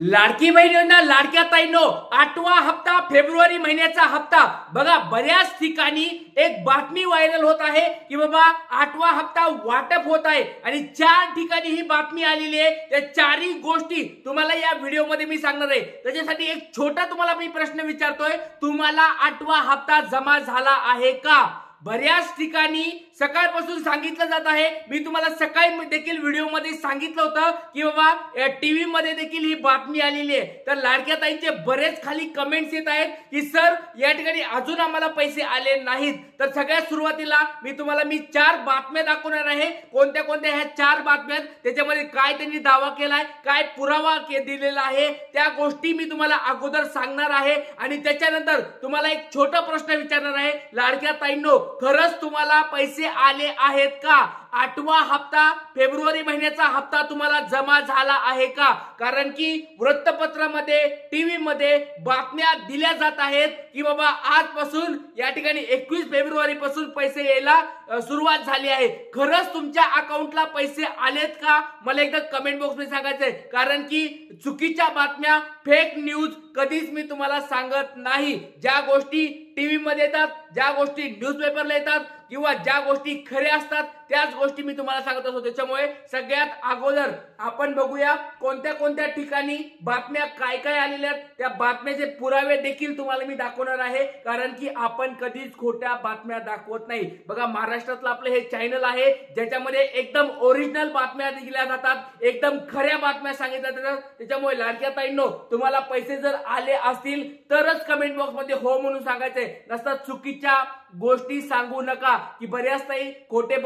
लाडकी बहीण योजना लाडक्या ताईंनो 8वा हप्ता फेब्रुवारी महिन्याचा हप्ता बघा बऱ्याच ठिकाणी एक बातमी व्हायरल होत आहे की बाबा 8वा हप्ता वाटप होत आहे आणि 4 ठिकाणी ही बातमी आलेली आहे। त्या चारही गोष्टी तुम्हाला या व्हिडिओ मध्ये मी सांगणार आहे। त्याच्यासाठी एक छोटा तुम्हाला मी प्रश्न विचारतोय, तुम्हाला 8वा हप्ता जमा झाला आहे का? बऱ्याच ठिकाणी सकाळपासून सांगितलं जात आहे। मी तुम्हाला सकाळी देखील व्हिडिओ मध्ये सांगितलं होतं की बाबा टीव्ही मध्ये देखील ही बातमी आलेली आहे। तर लाडक्या ताईंचे बरेच खाली कमेंट्स येत आहेत की सर या ठिकाणी अजून आम्हाला पैसे आले नाहीत। तर सगळ्यात सुरुवातीला मी तुम्हाला 4 बातम्या दाखवणार आहे। कोणत्या कोणत्या ह्या 4 बातम्या, त्याच्यामध्ये काय त्यांनी दावा केलाय, काय पुरावा दिलेला आहे, त्या गोष्टी मी तुम्हाला अगोदर सांगणार आहे आणि त्याच्यानंतर तुम्हाला एक छोटा प्रश्न विचारणार आहे। लाडक्या ताईंनो, खरंच तुम्हाला पैसे आले आहेत का? 8वा हप्ता फेब्रुवारी महिन्याचा हप्ता तुम्हाला जमा झाला आहे का? कारण की वृत्तपत्रामध्ये टीव्ही मध्ये बातम्या दिल्या जात आहेत की बाबा आजपासून या ठिकाणी 21 फेब्रुवारी पासून पैसे यायला सुरुवात झाली आहे। खरंच तुमच्या अकाउंटला पैसे आलेत का? मला एकदा कमेंट बॉक्स मध्ये सांगायचंय, कारण की चुकीच्या बातम्या, फेक न्यूज कधीच मी तुम्हाला सांगत नाही। ज्या गोष्टी टीव्ही मध्ये येतात, ज्या गोष्टी न्यूजपेपरला येतात किंवा ज्या गोष्टी खऱ्या असतात त्याच गोष्टी मी तुम्हाला सांगत असतो। त्याच्यामुळे सगळ्यात अगोदर आपण बघूया कोणत्या कोणत्या ठिकाणी बातम्या काय काय आलेल्या आहेत। त्या बातम्याचे पुरावे देखील तुम्हाला मी दाखवणार आहे, कारण की आपण कधीच खोट्या बातम्या दाखवत नाही। बघा महाराष्ट्रातलं आपलं हे चॅनल आहे ज्याच्यामध्ये एकदम ओरिजिनल बातम्या दिल्या जातात, एकदम खऱ्या बातम्या सांगितल्या जातात। त्याच्यामुळे लाडक्या ताईंनो, तुम्हाला पैसे जर आले असतील तरच कमेंट बॉक्स मध्ये हो म्हणून सांगायचंय, नसता चुकीच्या गोष्टी सांगू नका। की बऱ्याच ताई खोटे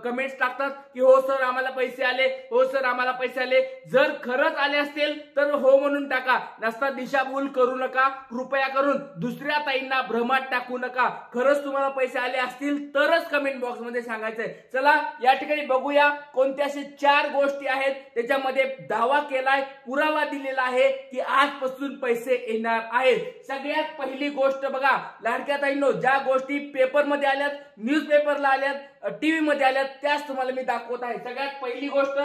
कमेंट्स टाकतात की हो सर आम्हाला पैसे आले, हो सर आम्हाला पैसे आले। जर खरंच आले असतील तर हो म्हणून टाका, नसता दिशाभूल करू नका। कृपया करून दुसऱ्या ताईंना भ्रमात टाकू नका। खरंच तुम्हाला पैसे आले असतील तरच कमेंट बॉक्स मध्ये सांगायचंय। चला या ठिकाणी बघूया कोणत्या असे 4 गोष्टी आहेत त्याच्यामध्ये दावा केलाय, पुरावा दिलेला आहे की आजपासून पैसे येणार आहेत। सगळ्यात पहिली गोष्ट बघा लाडक्या ताईंनो, ज्या गोष्टी पेपर मध्ये आल्यात, न्यूजपेपरला आल्यात, टीव्ही मध्ये आल्यात, त्याच तुम्हाला मी दाखवत आहे। सगळ्यात पहिली गोष्ट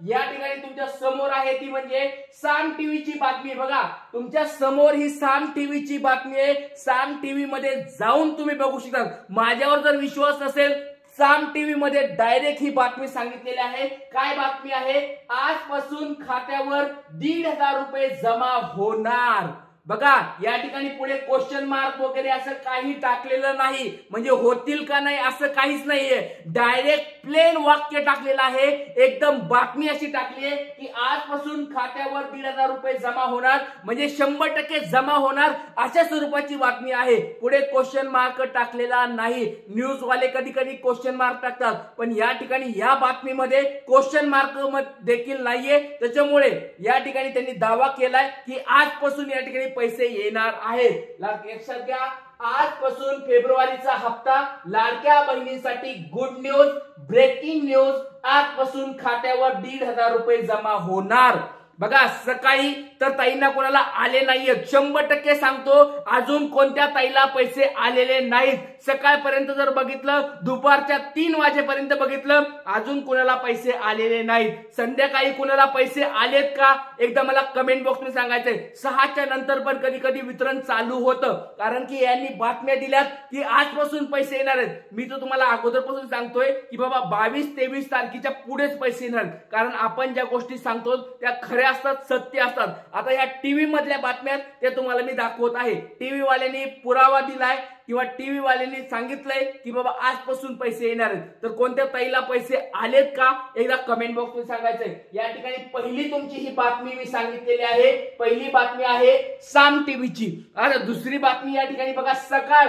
या ठिकाणी तुमच्या समोर आहे ती म्हणजे साम टीव्हीची बातमी। बघा तुमच्या समोर ही साम टीव्हीची बातमी आहे। साम टीव्ही मध्ये जाऊन तुम्ही बघू शकता। माझ्यावर जर विश्वास नसेल, साम टीव्ही मध्ये डायरेक्ट ही बातमी सांगितलेली आहे। काय बातमी आहे? आजपासून खात्यावर 1,500 रुपये जमा होणार। बघा या ठिकाणी पुढे क्वेश्चन मार्क वगैरे असं काही टाकलेलं नाही, म्हणजे होतील का नाही असं काहीच नाहीये। डायरेक्ट प्लेन वाक्य टाकलेलं आहे, एकदम बातमी अशी टाकली आहे की आजपासून खात्यावर 1,500 रुपये जमा होणार, म्हणजे 100% जमा होणार अशा स्वरूपाची बातमी आहे। पुढे क्वेश्चन मार्क टाकलेला नाही। न्यूज वाले कधी कधी क्वेश्चन मार्क टाकतात, पण या ठिकाणी या बातमीमध्ये क्वेश्चन मार्क देखील नाहीये। त्याच्यामुळे या ठिकाणी त्यांनी दावा केलाय की आजपासून या ठिकाणी पैसे येणार आहेत। लक्षात घ्या, आजपासून फेब्रुवारीचा हप्ता लाडक्या बहिणींसाठी गुड न्यूज, ब्रेकिंग न्यूज, आजपासून खात्यावर 1,500 रुपये जमा होणार। बघा सकाळी तर ताईंना कोणाला आले नाहीये, 100% सांगतो अजून कोणत्या ताईला पैसे आलेले नाहीत। सकाळपर्यंत जर बघितलं, दुपारच्या 3 वाजेपर्यंत बघितलं, अजून कोणाला पैसे आलेले नाहीत। संध्याकाळी कोणाला पैसे आलेत का एकदा मला कमेंट बॉक्स मध्ये सांगायचंय। 6च्या नंतर पण कधी कधी वितरण चालू होतं, कारण की यांनी बातम्या दिल्यात की आजपासून पैसे येणार आहेत। मी तर तुम्हाला अगोदरपासून सांगतोय की बाबा 22-23 तारखेच्या पुढेच पैसे येणार, कारण आपण ज्या गोष्टी सांगतो त्या खऱ्या असतात, सत्य असतात। आता या टीव्ही मधल्या बातम्या त्या तुम्हाला मी दाखवत आहे। टीव्ही वाल्यांनी पुरावा दिलाय किंवा टीव्ही वाल्यांनी सांगितलंय की बाबा आजपासून पैसे येणार आहेत। तर कोणत्या ताईला पैसे आलेत का एकदा कमेंट बॉक्स मध्ये सांगायचंय। या ठिकाणी पहिली तुमची ही बातमी मी सांगितलेली आहे, पहिली बातमी आहे साम टीव्हीची। आता दुसरी बातमी या ठिकाणी बघा सकाळ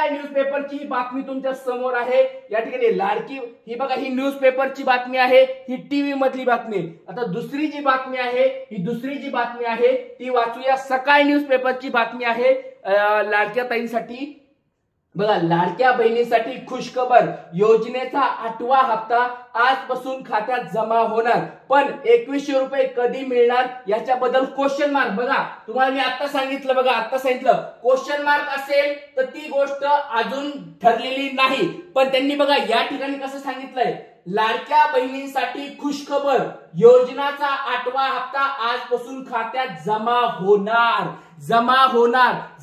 न्यूजपेपरची ही बातमी तुमच्या समोर आहे। या ठिकाणी लाडकी ही बघा ही न्यूजपेपरची बातमी आहे, ही टीव्ही मधली बातमी। आता दुसरी जी बातमी आहे, ही दुसरी जी बातमी आहे ती वाचूया। सकाळ न्यूजपेपरची बातमी आहे लाडक्या ताईंसाठी। बघा, लाडक्या बहिणीसाठी खुशखबर, योजनेचा 8वा हप्ता आजपासून खात्यात जमा होणार, पण 2100 रुपये कधी मिळणार याच्याबद्दल क्वेश्चन मार्क. बघा, तुम्हाला मी आता सांगितलं, क्वेश्चन मार्क असेल तर ती गोष्ट अजून ठरलेली नाही. पण त्यांनी बघा या ठिकाणी कसं सांगितलंय, लाडक्या बहिणींसाठी खुशखबर, योजनाचा 8वा हप्ता आजपासून खात्यात जमा होणार.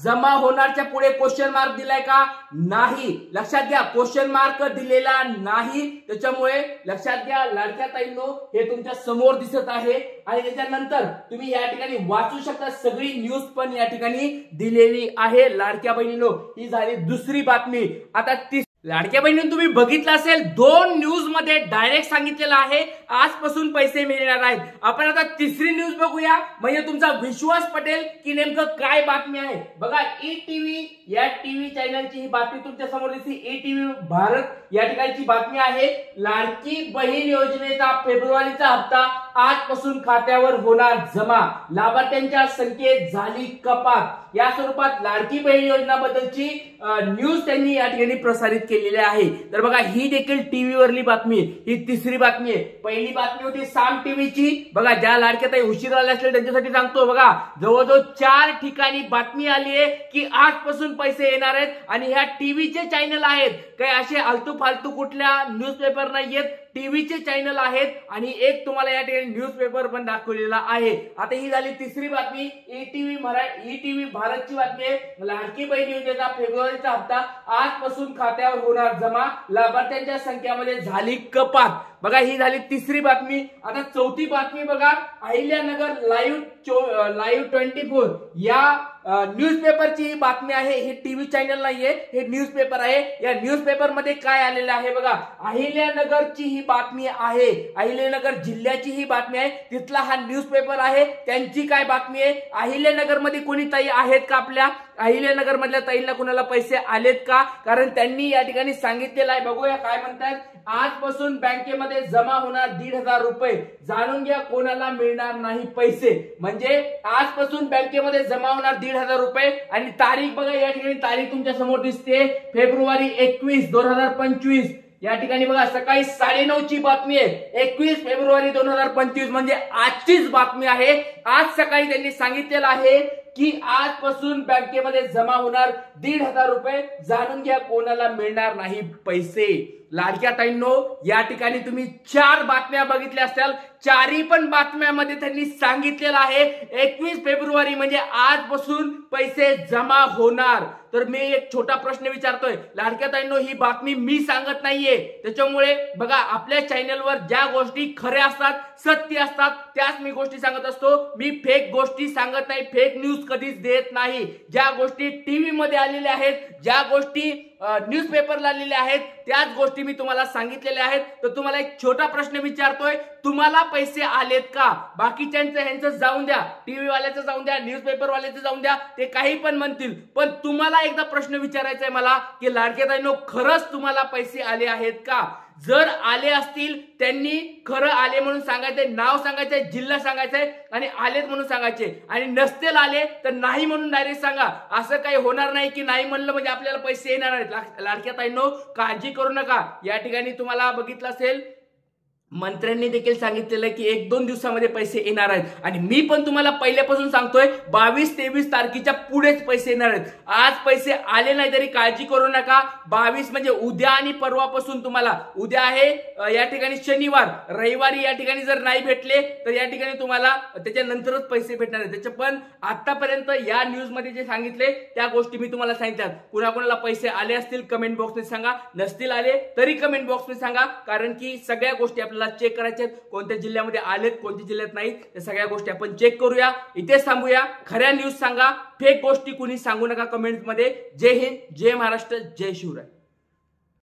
जमा होणारच्या पुढे क्वेश्चन मार्क दिलाय का? नाही. लक्षात घ्या, क्वेश्चन मार्क दिलेला नाही. त्याच्यामुळे लक्षात घ्या लाडक्या ताईंनो, हे तुमच्या समोर दिसत आहे आणि त्याच्यानंतर तुम्ही या ठिकाणी वाचू शकता. सगळी न्यूज पण या ठिकाणी दिलेली आहे. लाडक्या बहिणींनो, ही झाली दुसरी बातमी. आता लाडक्या बहिणींनो, तुम्ही बघितलं असेल 2 न्यूज मध्ये डायरेक्ट सांगितलेलं आहे आजपासून पैसे मिळणार आहेत. आपण आता तिसरी न्यूज बघूया, म्हणजे तुमचा विश्वास पटेल की नेमकं काय बातमी आहे. बघा, ईटीव्ही या टीव्ही चॅनलची ही बातमी तुमच्या समोर दिसते. ईटीव्ही भारत या ठिकाणची बातमी आहे. लाडकी बहीण योजनेचा फेब्रुवारीचा हप्ता आजपासून खात्यावर होणार जमा, लाभार्थ्यांच्या संख्येत झाली कपात. या स्वरूपात लाडकी बहीण योजना बद्दलची न्यूज त्यांनी या ठिकाणी प्रसारित केलेली आहे. तर बघा, ही देखील टीव्ही वरली बातमी, ही तिसरी बातमी आहे. पहिली बातमी होती साम टीव्हीची. बघा, ज्या लाडक्या ताई उशीर आले असले त्यांच्यासाठी सांगतो. बघा, जवळजवळ 4 ठिकाणी बातमी आली आहे की आजपासून पैसे येणार आहेत आणि ह्या टीव्हीचे चॅनल आहेत, काही असे आलतू फालतू कुठल्या न्यूजपेपर नाहीयेत, टीव्हीचे चॅनल आहेत आणि एक तुम्हाला या ठिकाणी न्यूजपेपर पण दाखवलेला आहे. आता ही झाली तिसरी बातमी, ईटीव्ही भारतची बातमी आहे. लाडकी बहीण योजनेचा फेब्रुवारीचा हप्ता आजपासून खात्यावर होणार जमा, लाभार्थ्यांच्या संख्येमध्ये झाली कपात. बघा, ही झाली तिसरी बातमी. आता चौथी बातमी बघा, अहिल्यानगर लाईव्ह 24 या न्यूजपेपरची ही बातमी आहे. हे टीव्ही चॅनल नाहीये, हे न्यूजपेपर आहे. या न्यूजपेपर मध्ये काय आलेलं आहे बघा, अहिल्यानगरची ही बातमी आहे, अहिल्यानगर जिल्ह्याची ही बातमी आहे. तिथला हा न्यूजपेपर आहे, त्यांची काय बातमी आहे. अहिल्यानगर मध्ये कोणी ताई आहेत का? आपल्या अहिल्यानगर मधल्या ताईंना कुणाला पैसे आलेत का? कारण त्यांनी या ठिकाणी सांगितलेलं आहे. बघूया काय म्हणतात. आजपासून बँकेमध्ये जमा होणार 1,500 रुपये, जाणून घ्या कोणाला मिळणार नाही पैसे. म्हणजे आजपासून बँकेमध्ये जमा होणार 1,500 रुपये आणि तारीख बघा, या ठिकाणी तारीख तुमच्या समोर दिसते, फेब्रुवारी 21, 2025. या ठिकाणी बघा, सकाळी 9:30 ची बातमी आहे. 21 फेब्रुवारी 2025 म्हणजे आजचीच बातमी आहे. आज सकाळी त्यांनी सांगितलेलं आहे की आजपासून बँकेमध्ये जमा होणार 1,500 रुपये, जाणून घ्या कोणाला मिळणार नाही पैसे. लाडक्या ताईंनो, या ठिकाणी तुम्ही 4 बातम्या बघितल्या असतील. 4ही पण बातम्यामध्ये त्यांनी सांगितलेलं आहे 21 फेब्रुवारी म्हणजे आजपासून पैसे जमा होणार. तर मी एक छोटा प्रश्न विचारतोय लाडक्या ताईंनो, ही बातमी मी सांगत नाहीये. त्याच्यामुळे बघा, आपल्या चॅनलवर ज्या गोष्टी खऱ्या असतात, सत्य असतात, त्याच मी गोष्टी सांगत असतो. मी फेक गोष्टी सांगत नाही, फेक न्यूज कधीच देत नाही. ज्या गोष्टी टीव्ही मध्ये आलेल्या आहेत, ज्या गोष्टी न्यूजपेपरला आलेल्या आहेत, त्याच गोष्टी मी तुम्हाला सांगितलेल्या आहेत. तर तुम्हाला एक छोटा प्रश्न विचारतोय, तुम्हाला पैसे आलेत का? बाकीच्यांचं ह्यांचं जाऊन द्या, टीव्ही वाल्याचं जाऊन द्या, न्यूजपेपर वाल्याचं जाऊन द्या, ते काही पण म्हणतील. पण तुम्हाला एकदा प्रश्न विचारायचा आहे मला की लाडक्या ताईंनो, खरंच तुम्हाला पैसे आले आहेत का? जर आले असतील, त्यांनी खरं आले म्हणून सांगायचंय, नाव सांगायचंय, जिल्हा सांगायचंय आणि आलेत म्हणून सांगायचे. आणि नसतील आले तर नाही म्हणून डायरेक्ट सांगा. असं काही होणार नाही की नाही म्हणलं म्हणजे आपल्याला पैसे येणार आहेत. लाडक्या ताईंनो, काळजी करू नका. या ठिकाणी तुम्हाला बघितलं असेल, मंत्र्यांनी देखील सांगितलेलं की 1-2 दिवसामध्ये पैसे येणार आहेत. आणि मी पण तुम्हाला पहिल्यापासून सांगतोय 22-23 तारखेच्या पुढेच पैसे येणार आहेत. आज पैसे आले नाही तरी काळजी करू नका. 22 म्हणजे उद्या आणि परवापासून तुम्हाला, उद्या आहे या ठिकाणी शनिवार, रविवारी या ठिकाणी जर नाही भेटले तर या ठिकाणी तुम्हाला त्याच्यानंतरच पैसे भेटणार आहेत. त्याच्या पण आतापर्यंत या न्यूज मध्ये जे सांगितले त्या गोष्टी मी तुम्हाला सांगितल्यात. कुणाकुणाला पैसे आले असतील कमेंट बॉक्समध्ये सांगा, नसतील आले तरी कमेंट बॉक्समध्ये सांगा. कारण की सगळ्या गोष्टी आपल्याला चेक करायचे आहेत, कोणत्या जिल्ह्यामध्ये आलेत, कोणत्या जिल्ह्यात नाहीत, त्या सगळ्या गोष्टी आपण चेक करूया. इथेच थांबूया. खऱ्या न्यूज सांगा, फेक गोष्टी कुणी सांगू नका कमेंट्स मध्ये. जय हिंद, जय महाराष्ट्र, जय शिवराय.